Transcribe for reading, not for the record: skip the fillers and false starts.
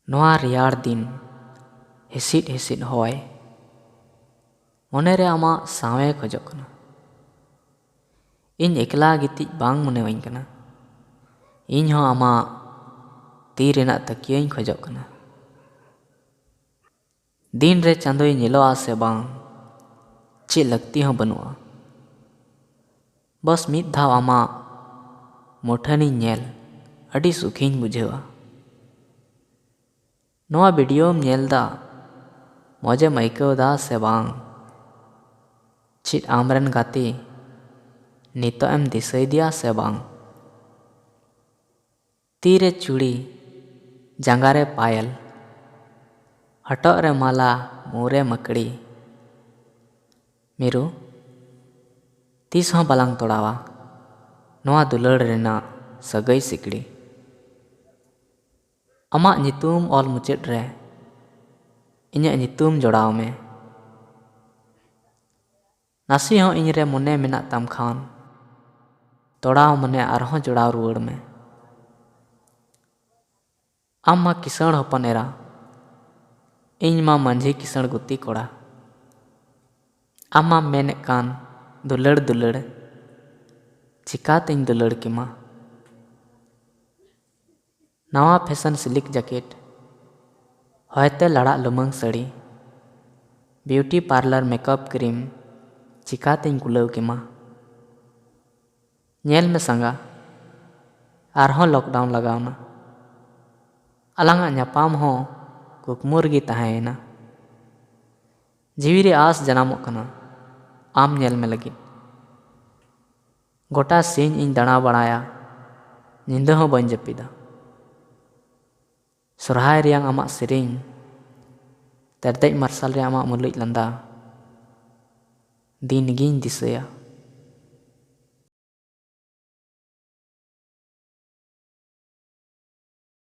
नोआ रेयार दिन हिसिद हिसिद होय मोनेरे आमा सावे खोजोग कना। इन एकला गितिज बांग मने वहीं कना। इन हो आमा ती रेना तकियाई खोजोग कना। दिन रे चांदोई नेलोआ से बांग चे लगती हो बनुआ। बस मिद धाव आमा मोठनी नेल अडी सुखीन बुझेवा। नोआ वीडियो नेलदा मजे मैकवदा से बांग चित आमरन गाती नितो एम दिसई दिया से बांग। तीरे चूड़ी जांगारे पायल हटोग रे माला मुरे मकड़ी मिरु तीस हों बालांग तोड़ावा नोआ दुलड़ रेना सगई सिकड़ी। अमा नितुम ऑल मुचेड रे इन्या नितुम जोड़ाव में नासी हों इनरे मुने मेना तम खान तोड़ाव मने आरहों जोड़ाव रुवड़ में। आम मा किसण होपन एरा इन मा मंझी किसण गुत्ती कोड़ा। आम मा मेने कान दुलड़ दुलड़ चिकात इन दुलड़ की मा। नवा फैशन सिलिक जैकेट होयते लड़ा लुमंग सड़ी ब्यूटी पार्लर मेकअप क्रीम चिकाते गुलाव की माँ। नेल में संगा आरहों लॉकडाउन लगावना अलंगा न्यापाम हो कुकमुर गी तहायना। जीवी रे आस जनामोग कना आम नेल में लगी गोटा सीन इन दाणा बड़ाया निंदा हो बन जपिदा। सोरहाय रियांग आमाक सेरिंग तरदेज मार्शल रे आमाक मुलुज लंदा दिन गिन दिसया।